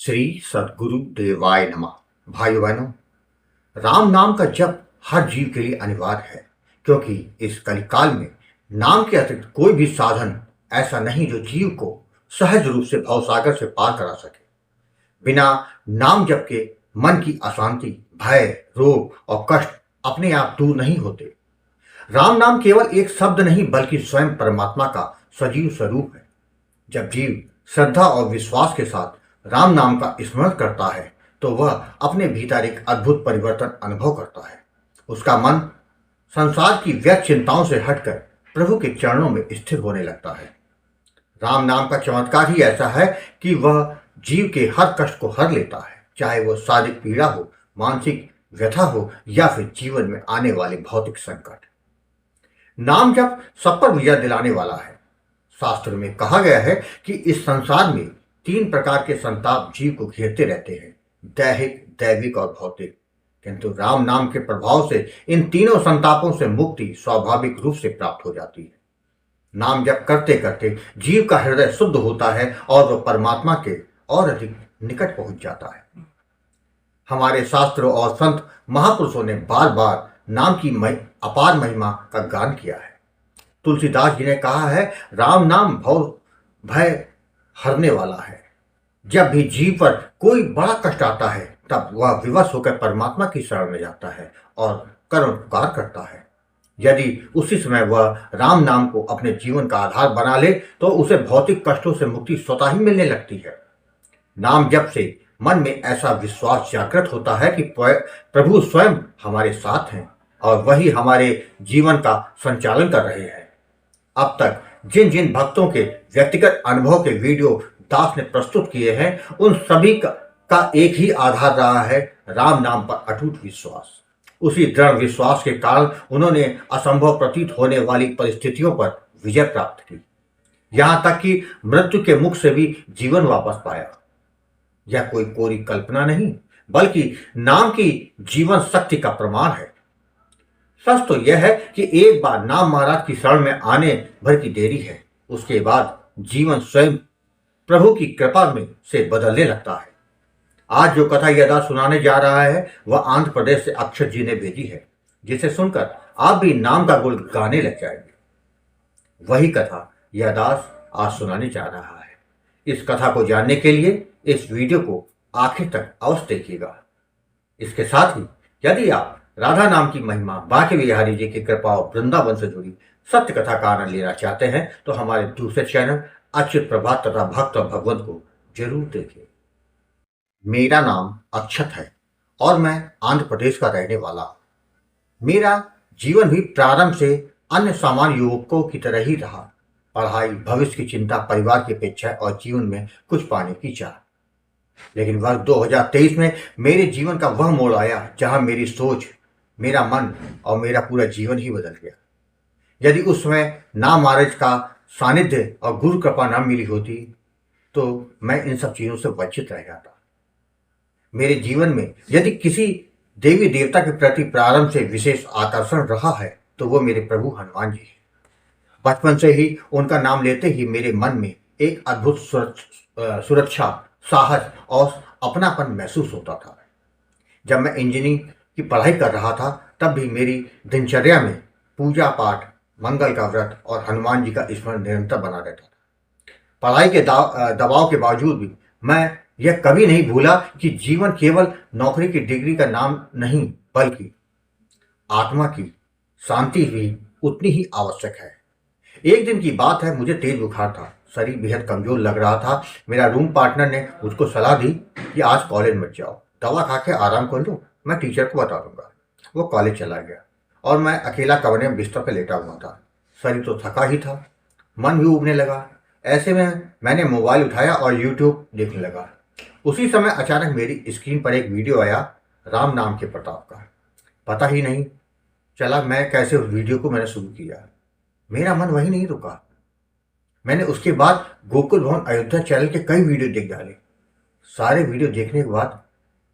श्री सद्गुरु देवाय नमः। भाइयों बहनों, राम नाम का जप हर जीव के लिए अनिवार्य है, क्योंकि इस कलिकाल में नाम के अतिरिक्त कोई भी साधन ऐसा नहीं जो जीव को सहज रूप से भवसागर से पार करा सके। बिना नाम जप के मन की अशांति, भय, रोग और कष्ट अपने आप दूर नहीं होते। राम नाम केवल एक शब्द नहीं बल्कि स्वयं परमात्मा का सजीव स्वरूप है। जब जीव श्रद्धा और विश्वास के साथ राम नाम का स्मरण करता है तो वह अपने भीतर एक अद्भुत परिवर्तन अनुभव करता है। उसका मन संसार की व्यर्थ चिंताओं से हटकर प्रभु के चरणों में स्थिर होने लगता है। राम नाम का चमत्कार ही ऐसा है कि वह जीव के हर कष्ट को हर लेता है, चाहे वह शारीरिक पीड़ा हो, मानसिक व्यथा हो या फिर जीवन में आने वाले भौतिक संकट। नाम जप सब पर विजय दिलाने वाला है। शास्त्र में कहा गया है कि इस संसार में 3 प्रकार के संताप जीव को घेरते रहते हैं, दैहिक, दैविक और भौतिक। किंतु राम नाम के प्रभाव से इन तीनों संतापों से मुक्ति स्वाभाविक रूप से प्राप्त हो जाती है। नाम जप करते करते जीव का हृदय शुद्ध होता है और वह परमात्मा के और अधिक निकट पहुंच जाता है। हमारे शास्त्रों और संत महापुरुषों ने बार बार नाम की अपार महिमा का गान किया है। तुलसीदास जी ने कहा है, राम नाम भव भय हरने वाला है। जब भी जीव पर कोई बड़ा कष्ट आता है तब वह विवश होकर परमात्मा की शरण में जाता है और करुण पुकार करता है। यदि उसी समय वह राम नाम को अपने जीवन का आधार बना ले तो उसे भौतिक कष्टों से मुक्ति स्वतः ही मिलने लगती है। नाम जप से मन में ऐसा विश्वास जागृत होता है कि प्रभु स्वयं हमारे साथ हैं और वही हमारे जीवन का संचालन कर रहे हैं। अब तक जिन जिन भक्तों के व्यक्तिगत अनुभव के वीडियो दास ने प्रस्तुत किए हैं, उन सभी का एक ही आधार रहा है, राम नाम पर अटूट विश्वास। उसी दृढ़ विश्वास के कारण उन्होंने असंभव प्रतीत होने वाली परिस्थितियों पर विजय प्राप्त की, यहां तक कि मृत्यु के मुख से भी जीवन वापस पाया। यह कोई कोरी कल्पना नहीं बल्कि नाम की जीवन शक्ति का प्रमाण है। सच तो यह है कि एक बार नाम महाराज की शरण में आने भर की देरी है, उसके बाद जीवन स्वयं प्रभु की कृपा में से बदलने लगता है। आज जो कथा यह दास सुनाने जा रहा है वह आंध्र प्रदेश से अक्षत जी ने भेजी है, जिसे सुनकर आप भी नाम का गुण गाने लग जाएंगे। वही कथा यह दास आज सुनाने जा रहा है। इस कथा को जानने के लिए इस वीडियो को आखिर तक अवश्य देखिएगा। इसके साथ ही यदि आप राधा नाम की महिमा, बांके बिहारी जी की कृपा और वृंदावन से जुड़ी सत्य कथा का आनंद लेना चाहते हैं तो हमारे दूसरे चैनल अच्युत प्रभात तथा भक्त और भगवंत को जरूर देखें। मेरा नाम अक्षत है और मैं आंध्र प्रदेश का रहने वाला हूं। मेरा जीवन भी प्रारंभ से अन्य सामान्य युवकों की तरह ही रहा। पढ़ाई, भविष्य की चिंता, परिवार की अपेक्षा और जीवन में कुछ पाने की चाह। लेकिन वर्ष 2023 में मेरे जीवन का वह मोड़ आया जहां मेरी सोच, मेरा मन और मेरा पूरा जीवन ही बदल गया। यदि उस समय नाम महाराज का सानिध्य और गुरु कृपा न मिली होती तो मैं इन सब चीजों से वंचित रह जाता। मेरे जीवन में यदि किसी देवी देवता के प्रति प्रारंभ से विशेष आकर्षण रहा है तो वो मेरे प्रभु हनुमान जी हैं। बचपन से ही उनका नाम लेते ही मेरे मन में एक अद्भुत सुरक्षा, साहस और अपनापन महसूस होता था। जब मैं इंजीनियरिंग की पढ़ाई कर रहा था तब भी मेरी दिनचर्या में पूजा पाठ, मंगल का व्रत और हनुमान जी का स्मरण निरंतर बना रहता था। पढ़ाई के दबाव के बावजूद भी मैं यह कभी नहीं भूला कि जीवन केवल नौकरी की डिग्री का नाम नहीं बल्कि आत्मा की शांति भी उतनी ही आवश्यक है। एक दिन की बात है, मुझे तेज बुखार था, शरीर बेहद कमजोर लग रहा था। मेरा रूम पार्टनर ने मुझको सलाह दी कि आज कॉलेज मत जाओ, दवा खा के आराम कर लो, मैं टीचर को बता दूंगा। वो कॉलेज चला गया और मैं अकेला कमरे में बिस्तर पर लेटा हुआ था। शरीर तो थका ही था, मन भी उबने लगा। ऐसे में मैंने मोबाइल उठाया और यूट्यूब देखने लगा। उसी समय अचानक मेरी स्क्रीन पर एक वीडियो आया राम नाम के प्रताप का। पता ही नहीं चला मैं कैसे उस वीडियो को मैंने शुरू किया। मेरा मन वही नहीं रुका। मैंने उसके बाद गोकुल भवन अयोध्या चैनल के कई वीडियो देख डाले। सारे वीडियो देखने के बाद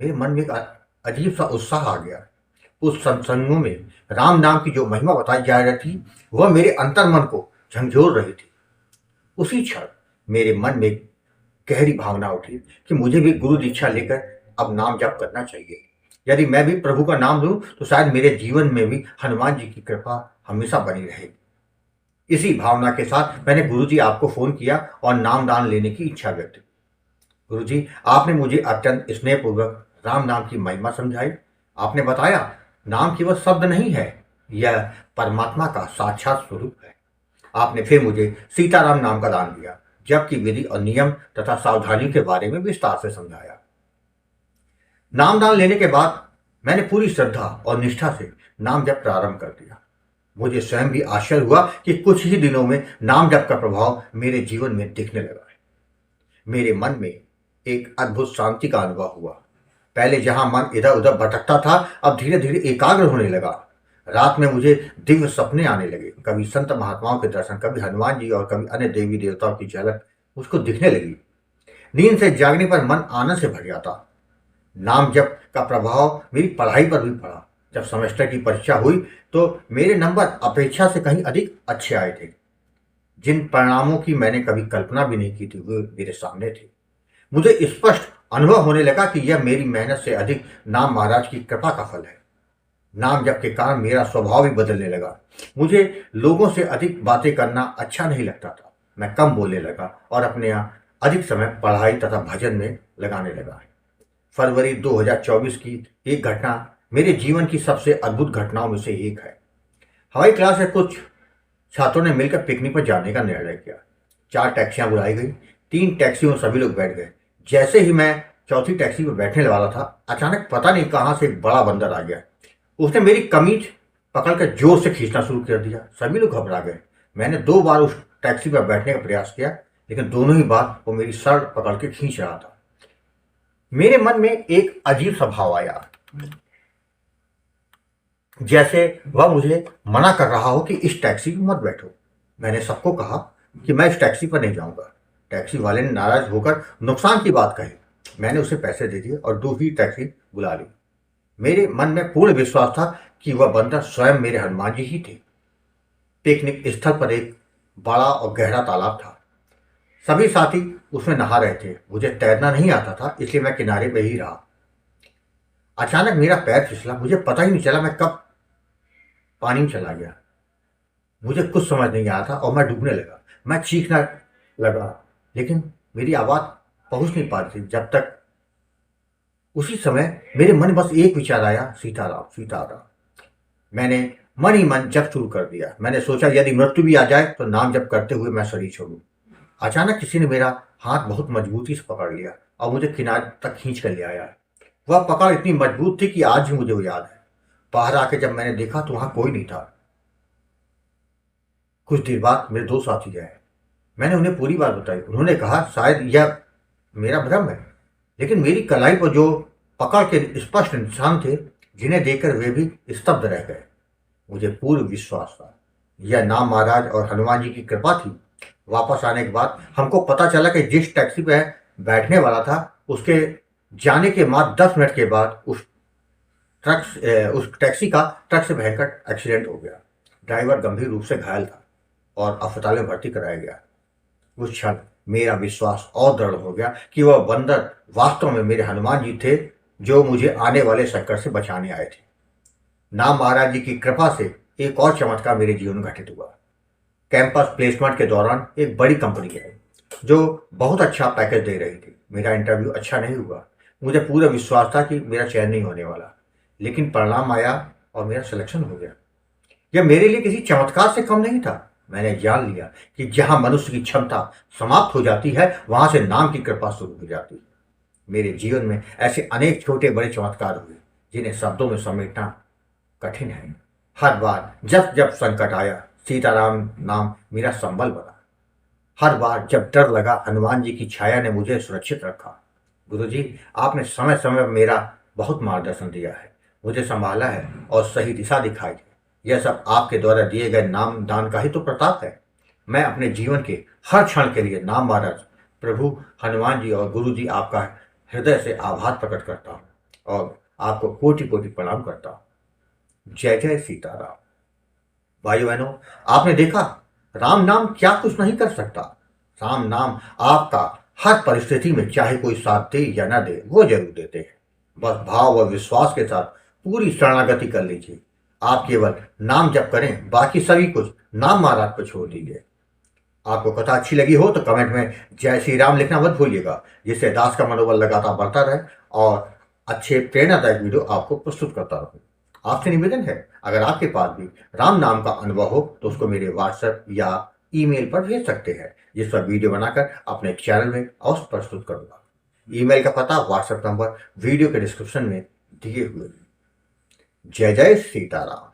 मेरे मन में एक अजीब सा उत्साह आ गया। उस सत्संगों में राम नाम की जो महिमा बताई जा रही थी वह मेरे अंतर्मन को झंझोर रही थी। उसी क्षण मेरे मन में गहरी भावना उठी कि मुझे भी गुरु दीक्षा लेकर अब नाम जप करना चाहिए। यदि मैं भी प्रभु का नाम लूं तो शायद मेरे जीवन में भी हनुमान जी की कृपा हमेशा बनी रहेगी। इसी भावना के साथ मैंने गुरुजी आपको फोन किया और नामदान लेने की इच्छा व्यक्त की। गुरुजी, आपने मुझे अत्यंत स्नेहपूर्वक राम नाम की महिमा समझाई। आपने बताया नाम केवल शब्द नहीं है, यह परमात्मा का साक्षात स्वरूप है। आपने फिर मुझे सीताराम नाम का दान दिया, जबकि विधि और नियम तथा सावधानी के बारे में विस्तार से समझाया। नामदान लेने के बाद मैंने पूरी श्रद्धा और निष्ठा से नाम जप प्रारंभ कर दिया। मुझे स्वयं भी आश्चर्य हुआ कि कुछ ही दिनों में नाम जप का प्रभाव मेरे जीवन में दिखने लगा है। मेरे मन में एक अद्भुत शांति का अनुभव हुआ। पहले जहां मन इधर उधर भटकता था, अब धीरे धीरे एकाग्र होने लगा। रात में मुझे दिव्य सपने आने लगे, कभी संत महात्माओं के दर्शन, कभी हनुमान जी और कभी अन्य देवी देवताओं की झलक मुझको दिखने लगी। नींद से जागने पर मन आनंद से भर जाता। नाम जप का प्रभाव मेरी पढ़ाई पर भी पड़ा। जब सेमेस्टर की परीक्षा हुई तो मेरे नंबर अपेक्षा से कहीं अधिक अच्छे आए थे। जिन परिणामों की मैंने कभी कल्पना भी नहीं की थी वे मेरे सामने थे। मुझे स्पष्ट अनुभव होने लगा कि यह मेरी मेहनत से अधिक नाम महाराज की कृपा का फल है। नाम जप के कारण मेरा स्वभाव भी बदलने लगा। मुझे लोगों से अधिक बातें करना अच्छा नहीं लगता था। मैं कम बोलने लगा और अपने यहाँ अधिक समय पढ़ाई तथा भजन में लगाने लगा। फरवरी 2024 की एक घटना मेरे जीवन की सबसे अद्भुत घटनाओं में से एक है। हवाई क्लास से कुछ छात्रों ने मिलकर पिकनिक पर जाने का निर्णय किया। 4 टैक्सियां बुलाई गई। 3 टैक्सियों में सभी लोग बैठ गए। जैसे ही मैं चौथी टैक्सी पर बैठने वाला था, अचानक पता नहीं कहां से एक बड़ा बंदर आ गया। उसने मेरी कमीज पकड़कर जोर से खींचना शुरू कर दिया। सभी लोग घबरा गए। मैंने 2 बार उस टैक्सी पर बैठने का प्रयास किया, लेकिन दोनों ही बार वो मेरी शर्ट पकड़ के खींच रहा था। मेरे मन में एक अजीब सा भाव आया, जैसे वह मुझे मना कर रहा हो कि इस टैक्सी में मत बैठो। मैंने सबको कहा कि मैं इस टैक्सी पर नहीं जाऊंगा। टैक्सी वाले ने नाराज होकर नुकसान की बात कही। मैंने उसे पैसे दे दिए और दूसरी टैक्सी बुला ली। मेरे मन में पूर्ण विश्वास था कि वह बंदर स्वयं मेरे हनुमान जी ही थे। पिकनिक स्थल पर एक बड़ा और गहरा तालाब था। सभी साथी उसमें नहा रहे थे। मुझे तैरना नहीं आता था, इसलिए मैं किनारे पे ही रहा। अचानक मेरा पैर फिसला। मुझे पता ही नहीं चला मैं कब पानी में चला गया। मुझे कुछ समझ नहीं आया था और मैं डूबने लगा। मैं चीखना लगा, लेकिन मेरी आवाज पहुंच नहीं पा रही थी। जब तक उसी समय मेरे मन में बस एक विचार आया, सीताराम सीताराम। मैंने मन ही मन जप शुरू कर दिया। मैंने सोचा यदि मृत्यु भी आ जाए तो नाम जप करते हुए मैं शरीर छोड़ूं। अचानक किसी ने मेरा हाथ बहुत मजबूती से पकड़ लिया और मुझे किनारे तक खींच कर ले आया। वह पकड़ इतनी मजबूत थी कि आज भी मुझे वो याद है। बाहर आके जब मैंने देखा तो वहां कोई नहीं था। कुछ देर बाद मेरे 2 साथी आए। मैंने उन्हें पूरी बात बताई। उन्होंने कहा शायद यह मेरा भ्रम है, लेकिन मेरी कलाई पर जो पकड़ के स्पष्ट निशान थे, जिन्हें देखकर वे भी स्तब्ध रह गए। मुझे पूर्ण विश्वास था यह नाम महाराज और हनुमान जी की कृपा थी। वापस आने के बाद हमको पता चला कि जिस टैक्सी पे बैठने वाला था, उसके जाने के बाद 10 मिनट के बाद उस टैक्सी का ट्रक से भयंकर एक्सीडेंट हो गया। ड्राइवर गंभीर रूप से घायल था और अस्पताल में भर्ती कराया गया। उस क्षण मेरा विश्वास और दृढ़ हो गया कि वह बंदर वास्तव में मेरे हनुमान जी थे, जो मुझे आने वाले संकट से बचाने आए थे। नाम महाराज जी की कृपा से एक और चमत्कार मेरे जीवन में घटित हुआ। कैंपस प्लेसमेंट के दौरान एक बड़ी कंपनी है जो बहुत अच्छा पैकेज दे रही थी। मेरा इंटरव्यू अच्छा नहीं हुआ। मुझे पूरा विश्वास था कि मेरा चयन नहीं होने वाला, लेकिन परिणाम आया और मेरा सिलेक्शन हो गया। यह मेरे लिए किसी चमत्कार से कम नहीं था। मैंने जान लिया कि जहां मनुष्य की क्षमता समाप्त हो जाती है, वहां से नाम की कृपा शुरू हो जाती है। मेरे जीवन में ऐसे अनेक छोटे बड़े चमत्कार हुए जिन्हें शब्दों में समेटना कठिन है। हर बार जब जब संकट आया, सीताराम नाम मेरा संबल बना। हर बार जब डर लगा, हनुमान जी की छाया ने मुझे सुरक्षित रखा। गुरुजी, आपने समय समय पर मेरा बहुत मार्गदर्शन दिया है, मुझे संभाला है और सही दिशा दिखाई है। यह सब आपके द्वारा दिए गए नाम दान का ही तो प्रताप है। मैं अपने जीवन के हर क्षण के लिए नाम महाराज, प्रभु हनुमान जी और गुरु जी आपका हृदय से आभार प्रकट करता हूँ और आपको कोटि कोटि प्रणाम करता हूँ। जय जय सीताराम। भाई बहनों, आपने देखा राम नाम क्या कुछ नहीं कर सकता। राम नाम आपका हर परिस्थिति में चाहे कोई साथ दे या ना दे वो जरूर देते हैं। बस भाव और विश्वास के साथ पूरी शरणागति कर लीजिए। आप केवल नाम जप करें, बाकी सभी कुछ नाम महाराज पर छोड़ दीजिए। आपको कथा अच्छी लगी हो तो कमेंट में जय श्री राम लिखना मत भूलिएगा, जिससे दास का मनोबल लगातार बढ़ता रहे और अच्छे प्रेरणादायक वीडियो आपको प्रस्तुत करता रहूं। आपसे निवेदन है, अगर आपके पास भी राम नाम का अनुभव हो तो उसको मेरे व्हाट्सएप या ईमेल पर भेज सकते हैं, जिस पर वीडियो बनाकर अपने चैनल में अवश्य प्रस्तुत करूंगा। ईमेल का पता, व्हाट्सएप नंबर वीडियो के डिस्क्रिप्शन में दिए हुए हैं। जय जय सीताराम।